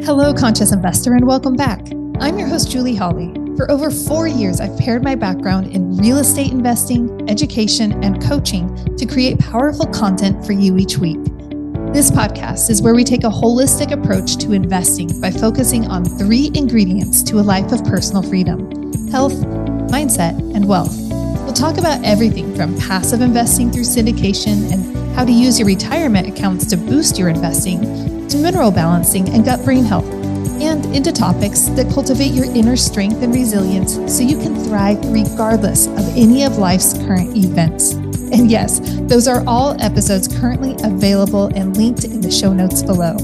Hello, conscious investor, and welcome back. I'm your host, Julie Hawley. For over 4 years, I've paired my background in real estate investing, education, and coaching to create powerful content for you each week. This podcast is where we take a holistic approach to investing by focusing on 3 ingredients to a life of personal freedom: health, mindset, and wealth. We'll talk about everything from passive investing through syndication and how to use your retirement accounts to boost your investing, to mineral balancing and gut-brain health, and into topics that cultivate your inner strength and resilience so you can thrive regardless of any of life's current events. And yes, those are all episodes currently available and linked in the show notes below.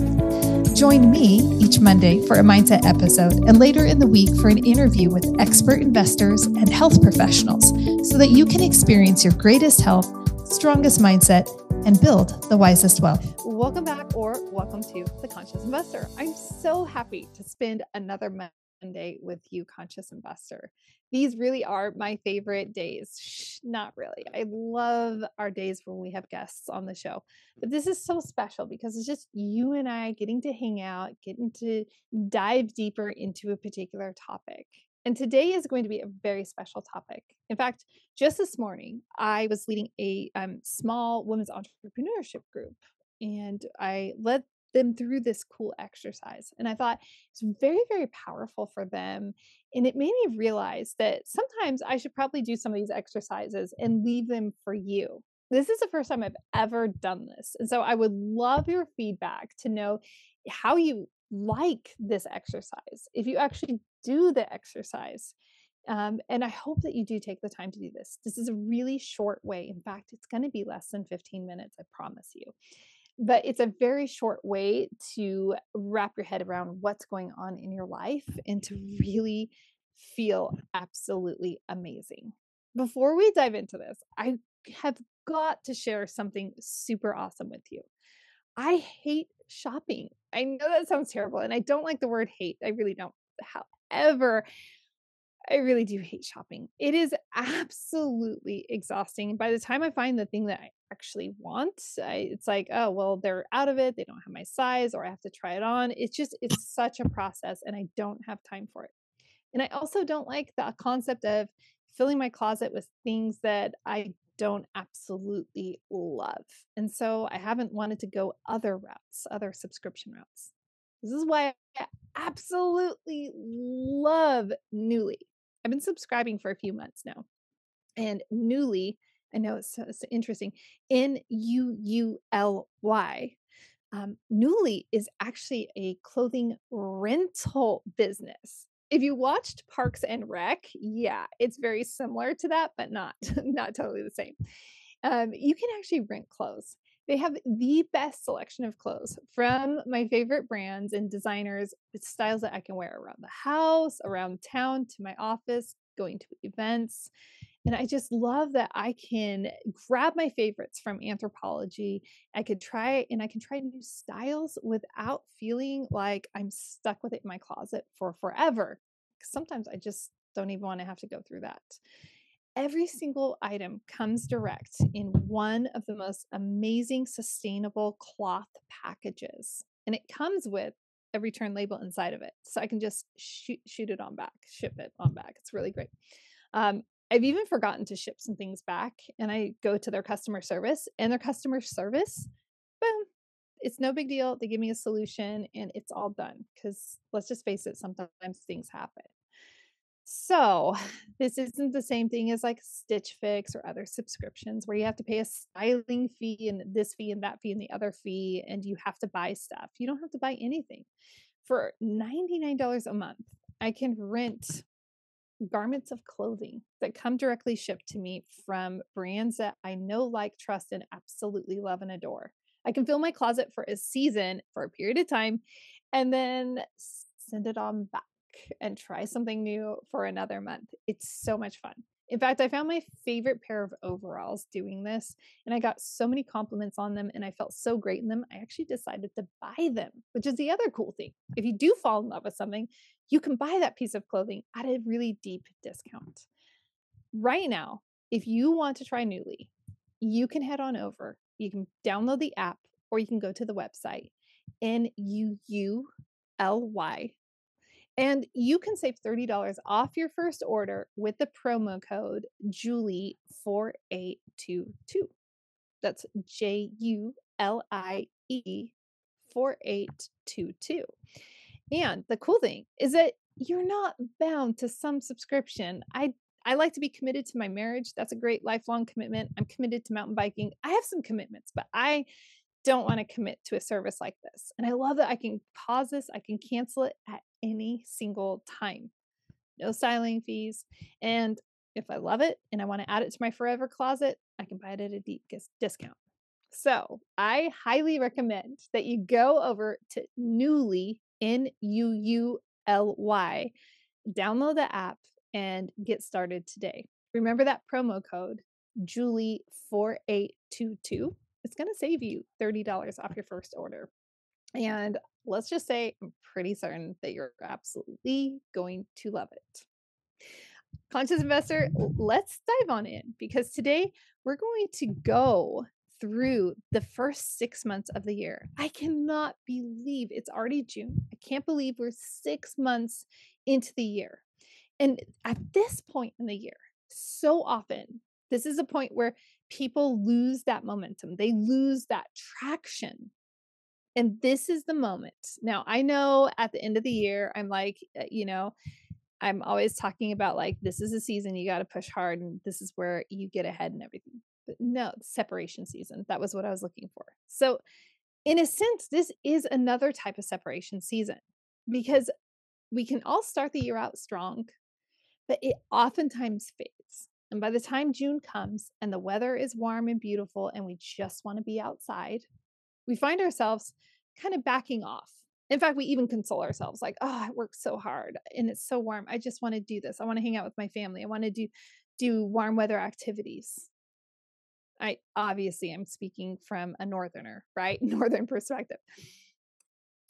Join me each Monday for a mindset episode and later in the week for an interview with expert investors and health professionals so that you can experience your greatest health, strongest mindset, and build the wisest wealth. Welcome back, or welcome to The Conscious Investor. I'm so happy to spend another Monday with you, Conscious Investor. These really are my favorite days. Not really. I love our days when we have guests on the show, but this is so special because it's just you and I getting to hang out, getting to dive deeper into a particular topic. And today is going to be a very special topic. In fact, just this morning, I was leading a small women's entrepreneurship group, and I led them through this cool exercise. And I thought it's very, very powerful for them. And it made me realize that sometimes I should probably do some of these exercises and leave them for you. This is the first time I've ever done this. And so I would love your feedback to know how you like this exercise, if you actually do the exercise. And I hope that you do take the time to do this. This is a really short way. In fact, it's going to be less than 15 minutes, I promise you. But it's a very short way to wrap your head around what's going on in your life and to really feel absolutely amazing. Before we dive into this, I have got to share something super awesome with you. I hate shopping. I know that sounds terrible, and I don't like the word hate. I really don't. However, I really do hate shopping. It is absolutely exhausting. By the time I find the thing that I actually want, it's like, oh, well, they're out of it. They don't have my size, or I have to try it on. It's such a process, and I don't have time for it. And I also don't like the concept of filling my closet with things that I don't absolutely love. And so I haven't wanted to go other routes, other subscription routes. This is why I absolutely love Newly. I've been subscribing for a few months now. And Newly, I know it's interesting, N-U-U-L-Y. Newly is actually a clothing rental business. If you watched Parks and Rec, yeah, it's very similar to that, but not totally the same. You can actually rent clothes. They have the best selection of clothes from my favorite brands and designers, with styles that I can wear around the house, around town, to my office, going to events. And I just love that I can grab my favorites from Anthropologie. I can try new styles without feeling like I'm stuck with it in my closet for forever. Sometimes I just don't even want to have to go through that. Every single item comes direct in one of the most amazing sustainable cloth packages. And it comes with a return label inside of it. So I can just ship it on back. It's really great. I've even forgotten to ship some things back, and I go to their customer service, and their customer service, boom, it's no big deal. They give me a solution and it's all done, because let's just face it, sometimes things happen. So this isn't the same thing as like Stitch Fix or other subscriptions where you have to pay a styling fee and this fee and that fee and the other fee, and you have to buy stuff. You don't have to buy anything. For $99 a month, I can rent garments of clothing that come directly shipped to me from brands that I know, like, trust, and absolutely love and adore. I can fill my closet for a season, for a period of time, and then send it on back and try something new for another month. It's so much fun. In fact, I found my favorite pair of overalls doing this, and I got so many compliments on them, and I felt so great in them. I actually decided to buy them, which is the other cool thing. If you do fall in love with something, you can buy that piece of clothing at a really deep discount. Right now, if you want to try Newly, you can head on over. You can download the app, or you can go to the website, NUU And you can save $30 off your first order with the promo code Julie4822. That's JULIE 4822. And the cool thing is that you're not bound to some subscription. I like to be committed to my marriage. That's a great lifelong commitment. I'm committed to mountain biking. I have some commitments, but I don't want to commit to a service like this. And I love that I can pause this, I can cancel it at any single time. No styling fees. And if I love it and I want to add it to my forever closet, I can buy it at a deep discount. So I highly recommend that you go over to Nuuly, Nuuly, download the app and get started today. Remember that promo code, Julie4822. It's going to save you $30 off your first order. And let's just say, I'm pretty certain that you're absolutely going to love it. Conscious Investor, let's dive on in, because today we're going to go through the first 6 months of the year. I cannot believe it's already June. I can't believe we're 6 months into the year. And at this point in the year, so often, this is a point where people lose that momentum. They lose that traction. And this is the moment. Now, I know at the end of the year, I'm like, I'm always talking about like, this is a season you got to push hard and this is where you get ahead and everything. But no, separation season. That was what I was looking for. So in a sense, this is another type of separation season, because we can all start the year out strong, but it oftentimes fades. And by the time June comes and the weather is warm and beautiful and we just want to be outside, we find ourselves kind of backing off. In fact, we even console ourselves like, oh, I worked so hard and it's so warm. I just want to do this. I want to hang out with my family. I want to do warm weather activities. I'm speaking from a northerner, right? Northern perspective.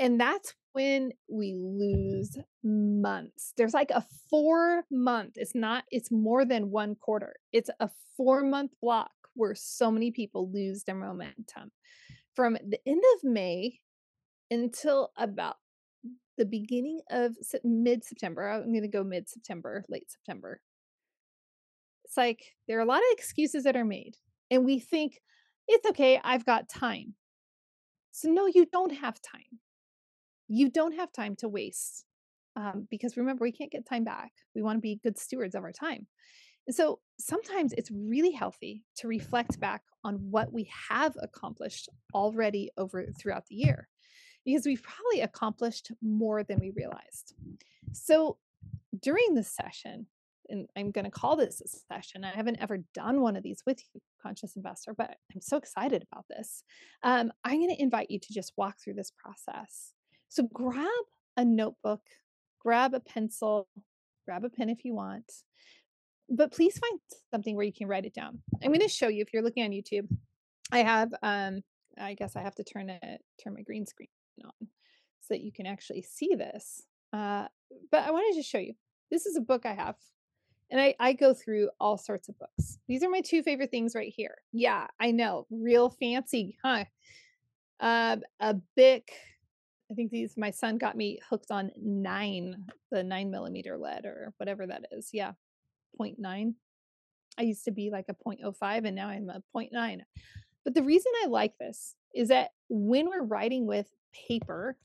And that's when we lose months. There's like a 4-month. It's more than one quarter. It's a 4-month block where so many people lose their momentum. From the end of May until about the beginning of mid-September. I'm going to go mid-September, late September. It's like there are a lot of excuses that are made. And we think, it's okay, I've got time. So no, you don't have time. You don't have time to waste, because remember, we can't get time back. We want to be good stewards of our time. And so sometimes it's really healthy to reflect back on what we have accomplished already throughout the year, because we've probably accomplished more than we realized. So during this session, and I'm going to call this a session, I haven't ever done one of these with you, Conscious Investor, but I'm so excited about this. I'm going to invite you to just walk through this process. So grab a notebook, grab a pencil, grab a pen if you want, but please find something where you can write it down. I'm going to show you, if you're looking on YouTube, I have, I guess I have to turn my green screen on so that you can actually see this. But I wanted to show you, this is a book I have, and I go through all sorts of books. These are my 2 favorite things right here. Yeah, I know, real fancy, huh? A Bic. I think my son got me hooked on the 9mm lead or whatever that is. Yeah, 0.9. I used to be like a 0.05 and now I'm a 0.9. But the reason I like this is that when we're writing with paper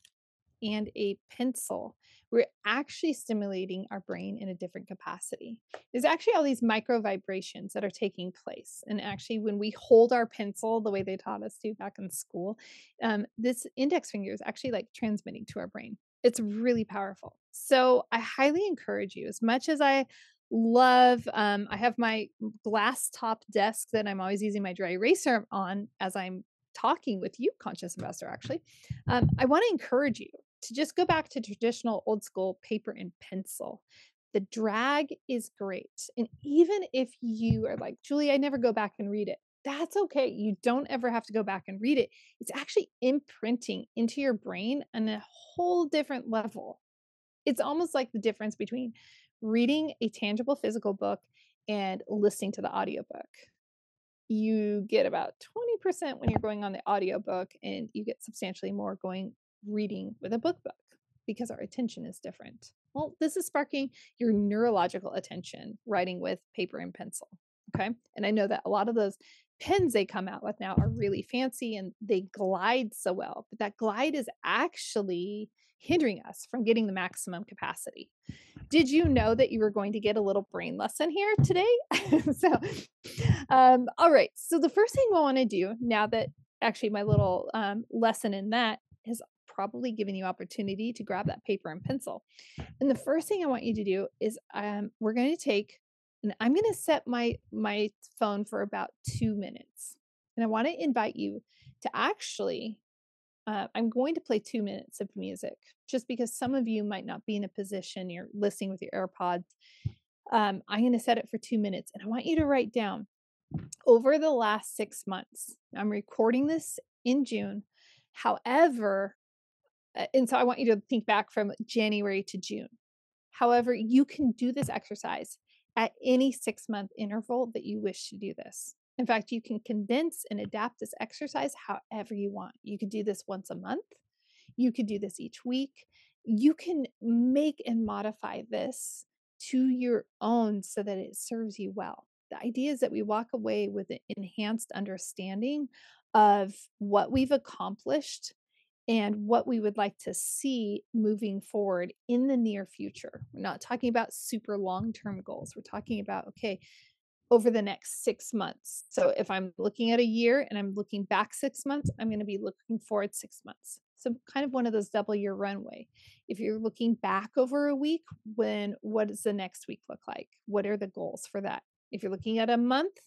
and a pencil, we're actually stimulating our brain in a different capacity. There's actually all these micro vibrations that are taking place. And actually, when we hold our pencil the way they taught us to back in school, this index finger is actually like transmitting to our brain. It's really powerful. So I highly encourage you, as much as I love, I have my glass top desk that I'm always using my dry eraser on as I'm talking with you, Conscious Investor, actually. I want to encourage you to just go back to traditional old school paper and pencil. The drag is great. And even if you are like, Julie, I never go back and read it, that's okay. You don't ever have to go back and read it. It's actually imprinting into your brain on a whole different level. It's almost like the difference between reading a tangible physical book and listening to the audiobook. You get about 20% when you're going on the audiobook, and you get substantially more reading with a book. because our attention is different. Well, this is sparking your neurological attention, writing with paper and pencil. Okay. And I know that a lot of those pens they come out with now are really fancy and they glide so well, but that glide is actually hindering us from getting the maximum capacity. Did you know that you were going to get a little brain lesson here today? All right. So the first thing I want to do now that actually my little lesson in that has probably given you opportunity to grab that paper and pencil. And the first thing I want you to do is we're going to take, and I'm going to set my phone for about 2 minutes. And I want to invite you to actually, I'm going to play 2 minutes of music just because some of you might not be in a position, you're listening with your AirPods. I'm going to set it for 2 minutes and I want you to write down over the last 6 months. I'm recording this in June. However, and so I want you to think back from January to June. However, you can do this exercise at any 6-month interval that you wish to do this. In fact, you can condense and adapt this exercise however you want. You could do this once a month. You could do this each week. You can make and modify this to your own so that it serves you well. The idea is that we walk away with an enhanced understanding of what we've accomplished and what we would like to see moving forward in the near future. We're not talking about super long-term goals. We're talking about, okay, over the next 6 months. So if I'm looking at a year and I'm looking back 6 months, I'm going to be looking forward 6 months. So kind of one of those double year runway. If you're looking back over a week, what does the next week look like? What are the goals for that? If you're looking at a month,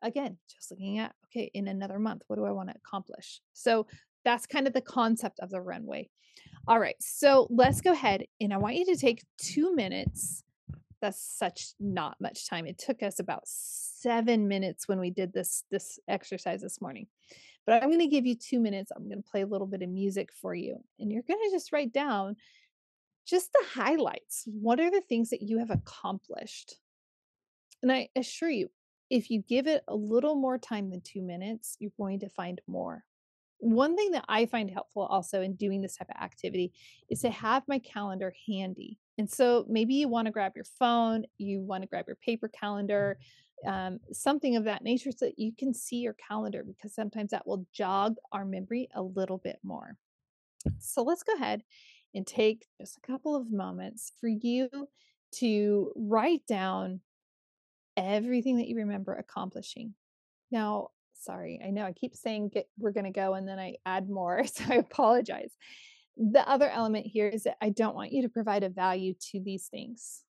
again, just looking at, okay, in another month, what do I want to accomplish? So that's kind of the concept of the runway. All right, so let's go ahead and I want you to take 2 minutes. That's such not much time. It took us about 7 minutes when we did this exercise this morning. But I'm going to give you 2 minutes. I'm going to play a little bit of music for you. And you're going to just write down just the highlights. What are the things that you have accomplished? And I assure you, if you give it a little more time than 2 minutes, you're going to find more. One thing that I find helpful also in doing this type of activity is to have my calendar handy. And so maybe you want to grab your phone, you want to grab your paper calendar, something of that nature so that you can see your calendar because sometimes that will jog our memory a little bit more. So let's go ahead and take just a couple of moments for you to write down everything that you remember accomplishing. Now, sorry, I know I keep saying we're going to go and then I add more, so I apologize. The other element here is that I don't want you to provide a value to these things.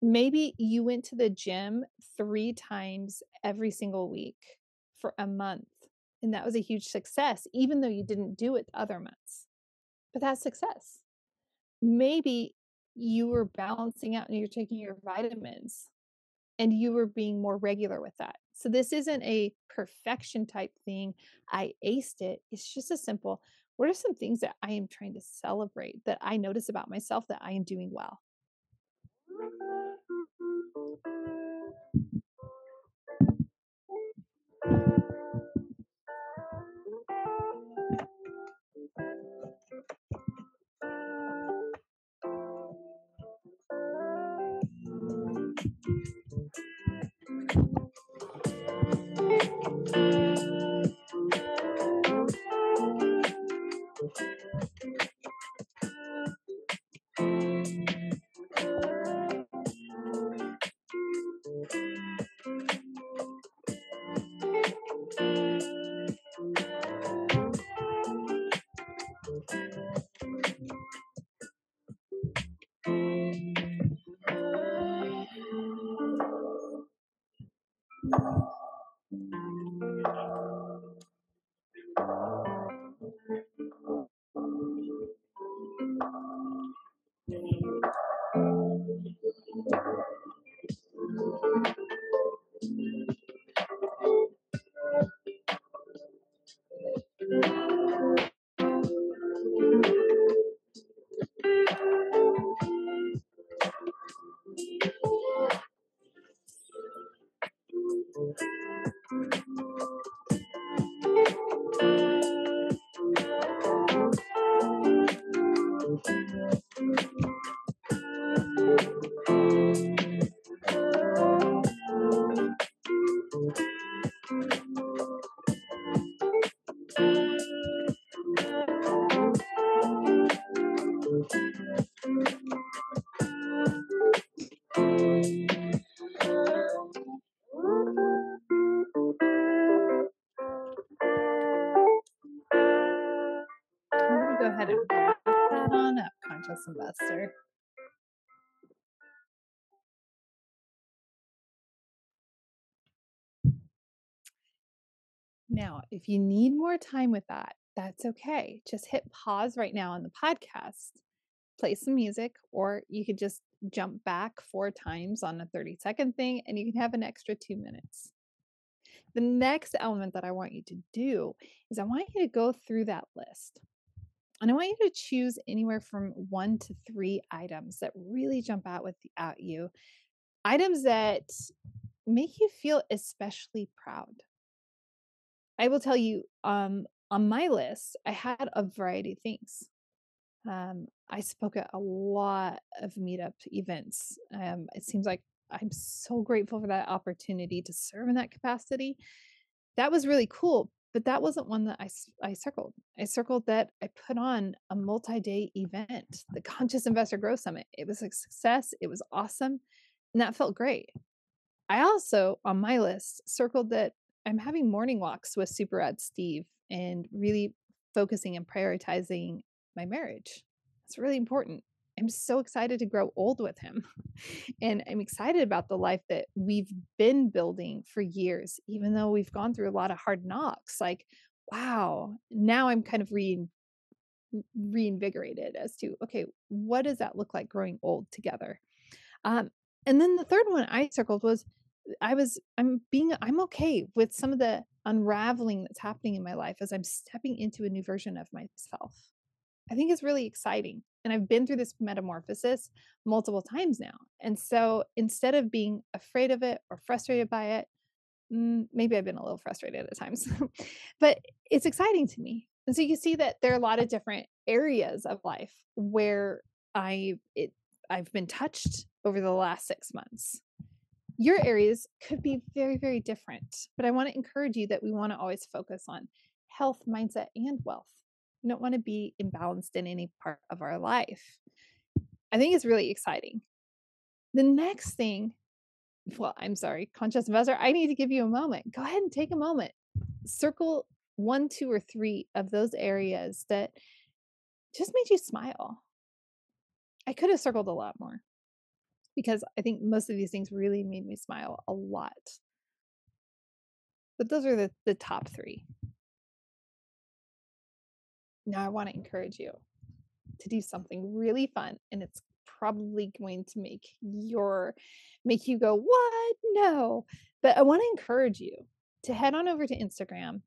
Maybe you went to the gym 3 times every single week for a month, and that was a huge success, even though you didn't do it the other months. But that's success. Maybe you were balancing out and you're taking your vitamins and you were being more regular with that. So this isn't a perfection type thing. I aced it. It's just a simple, what are some things that I am trying to celebrate that I notice about myself that I am doing well? ahead and wrap that on up, conscious investor. Now, if you need more time with that, that's okay. Just hit pause right now on the podcast, play some music, or you could just jump back 4 times on a 30-second thing and you can have an extra 2 minutes. The next element that I want you to do is I want you to go through that list. And I want you to choose anywhere from 1 to 3 items that really jump out at you. Items that make you feel especially proud. I will tell you, on my list, I had a variety of things. I spoke at a lot of meetup events. It seems like I'm so grateful for that opportunity to serve in that capacity. That was really cool, but that wasn't one that I circled. I circled that I put on a multi-day event, the Conscious Investor Growth Summit. It was a success. It was awesome. And that felt great. I also, on my list, circled that I'm having morning walks with Super Ad Steve and really focusing and prioritizing my marriage. It's really important. I'm so excited to grow old with him. And I'm excited about the life that we've been building for years, even though we've gone through a lot of hard knocks. Like, wow, now I'm kind of reinvigorated as to, okay, what does that look like growing old together? And then the third one I circled was I'm okay with some of the unraveling that's happening in my life as I'm stepping into a new version of myself. I think it's really exciting. And I've been through this metamorphosis multiple times now. And so instead of being afraid of it or frustrated by it, maybe I've been a little frustrated at times, but it's exciting to me. And so you see that there are a lot of different areas of life where I've been touched over the last 6 months. Your areas could be very, very different, but I want to encourage you that we want to always focus on health, mindset, and wealth. We don't want to be imbalanced in any part of our life. I think it's really exciting. The next thing, I'm sorry, conscious investor, I need to give you a moment. Go ahead and take a moment. Circle 1, 2, or 3 of those areas that just made you smile. I could have circled a lot more because I think most of these things really made me smile a lot. But those are the top 3. Now I want to encourage you to do something really fun, and it's probably going to make you go, what? No. But I want to encourage you to head on over to Instagram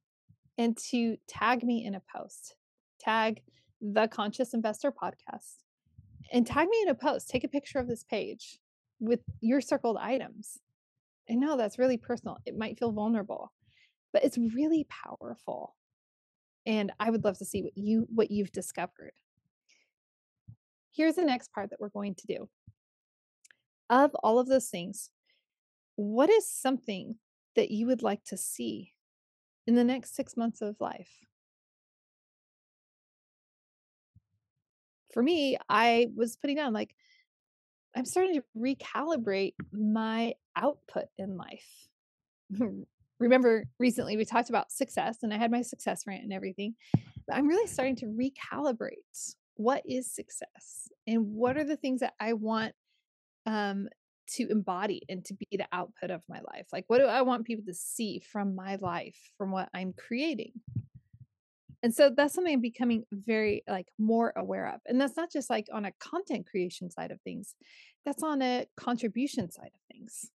and to tag me in a post. Tag the Conscious Investor Podcast and tag me in a post. Take a picture of this page with your circled items. I know that's really personal. It might feel vulnerable, but it's really powerful. And I would love to see what you've discovered. Here's the next part that we're going to do. Of all of those things, what is something that you would like to see in the next 6 months of life? For me, I was putting down like, I'm starting to recalibrate my output in life. Remember, recently we talked about success and I had my success rant and everything, but I'm really starting to recalibrate what is success and what are the things that I want to embody and to be the output of my life. Like, what do I want people to see from my life, from what I'm creating? And so that's something I'm becoming very more aware of. And that's not just like on a content creation side of things, that's on a contribution side of things.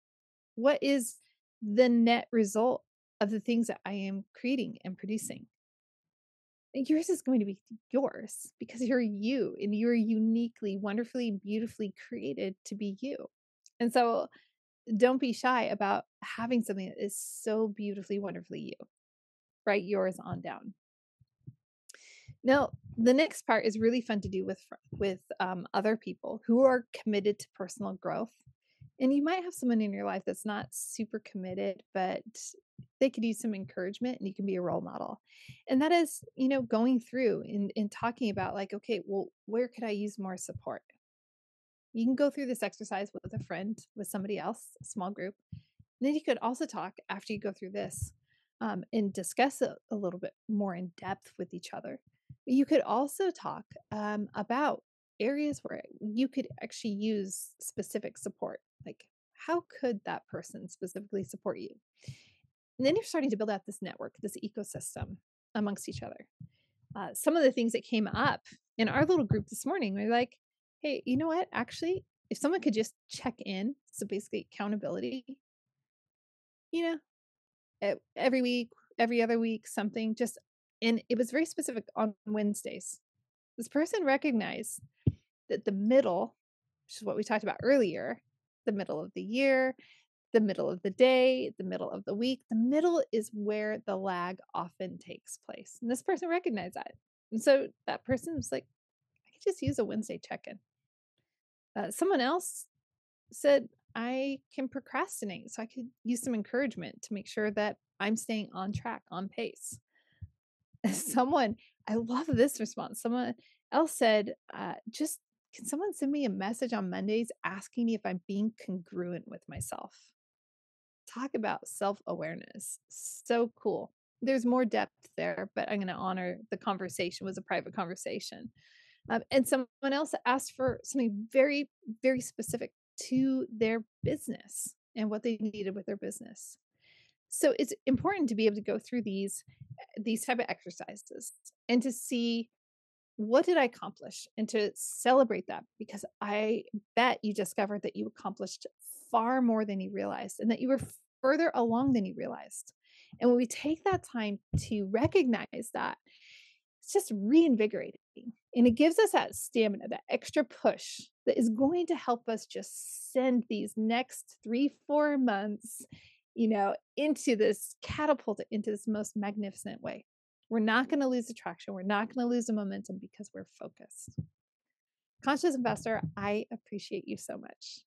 What is the net result of the things that I am creating and producing? And yours is going to be yours because you're you and you're uniquely, wonderfully, beautifully created to be you. And so don't be shy about having something that is so beautifully, wonderfully you. Write yours on down. Now, the next part is really fun to do with other people who are committed to personal growth. And you might have someone in your life that's not super committed, but they could use some encouragement and you can be a role model. And that is, going through and talking about like, okay, well, where could I use more support? You can go through this exercise with a friend, with somebody else, a small group. And then you could also talk after you go through this and discuss it a little bit more in depth with each other. You could also talk about areas where you could actually use specific support. Like, how could that person specifically support you? And then you're starting to build out this network, this ecosystem amongst each other. Some of the things that came up in our little group this morning were like, hey, you know what? Actually, if someone could just check in, so basically accountability, you know, every week, every other week, something just, and it was very specific on Wednesdays. This person recognized that the middle, which is what we talked about earlier, the middle of the year, the middle of the day, the middle of the week, the middle is where the lag often takes place. And this person recognized that. And so that person was like, I could just use a Wednesday check in. Someone else said, I can procrastinate. So I could use some encouragement to make sure that I'm staying on track, on pace. Someone, I love this response. Someone else said, just can someone send me a message on Mondays asking me if I'm being congruent with myself? Talk about self-awareness. So cool. There's more depth there, but I'm going to honor the conversation was a private conversation. And someone else asked for something very, very specific to their business and what they needed with their business. So it's important to be able to go through these type of exercises and to see what did I accomplish and to celebrate that, because I bet you discovered that you accomplished far more than you realized and that you were further along than you realized. And when we take that time to recognize that, it's just reinvigorating. And it gives us that stamina, that extra push that is going to help us just send these next 3-4 months, into this catapult into this most magnificent way. We're not going to lose the traction. We're not going to lose the momentum because we're focused. Conscious Investor, I appreciate you so much.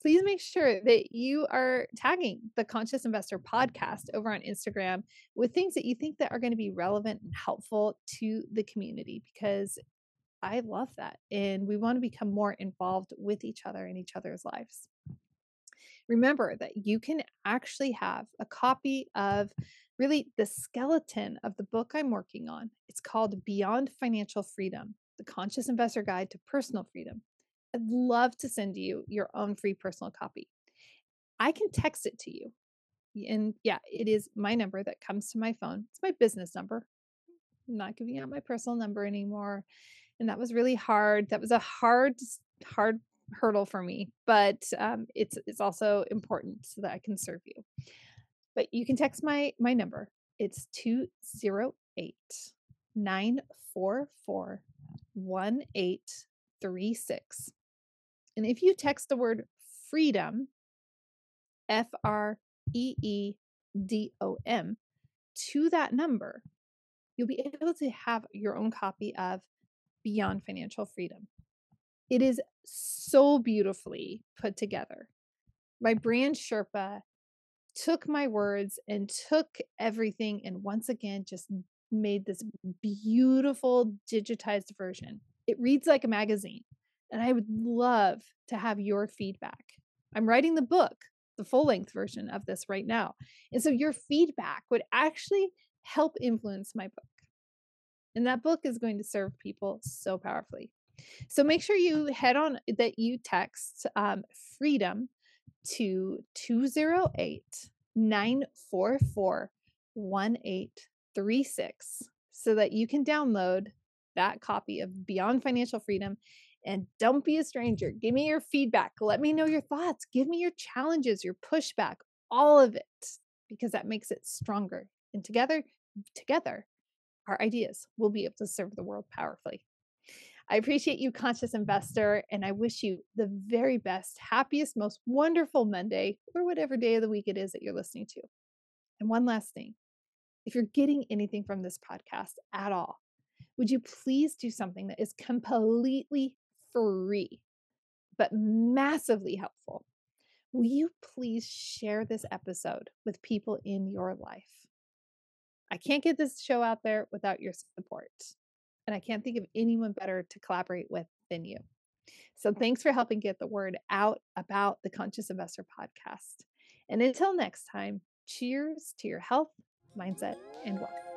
Please make sure that you are tagging the Conscious Investor podcast over on Instagram with things that you think that are going to be relevant and helpful to the community, because I love that. And we want to become more involved with each other in each other's lives. Remember that you can actually have a copy of really the skeleton of the book I'm working on. It's called Beyond Financial Freedom, the Conscious Investor Guide to Personal Freedom. I'd love to send you your own free personal copy. I can text it to you. And yeah, it is my number that comes to my phone. It's my business number. I'm not giving out my personal number anymore. And that was really hard. That was a hard hurdle for me, but it's also important so that I can serve you. But you can text my number. It's 208-944-1836. And if you text the word freedom, FREEDOM, to that number, you'll be able to have your own copy of Beyond Financial Freedom. It is so beautifully put together. My brand Sherpa took my words and took everything and once again just made this beautiful digitized version. It reads like a magazine, and I would love to have your feedback. I'm writing the book, the full-length version of this right now. And so your feedback would actually help influence my book. And that book is going to serve people so powerfully. So make sure you head on, that you text freedom to 208-944-1836 so that you can download that copy of Beyond Financial Freedom. And don't be a stranger. Give me your feedback. Let me know your thoughts. Give me your challenges, your pushback, all of it, because that makes it stronger. And together, our ideas will be able to serve the world powerfully. I appreciate you, Conscious Investor, and I wish you the very best, happiest, most wonderful Monday, or whatever day of the week it is that you're listening to. And one last thing, if you're getting anything from this podcast at all, would you please do something that is completely free, but massively helpful? Will you please share this episode with people in your life? I can't get this show out there without your support. And I can't think of anyone better to collaborate with than you. So thanks for helping get the word out about the Conscious Investor podcast. And until next time, cheers to your health, mindset, and wealth.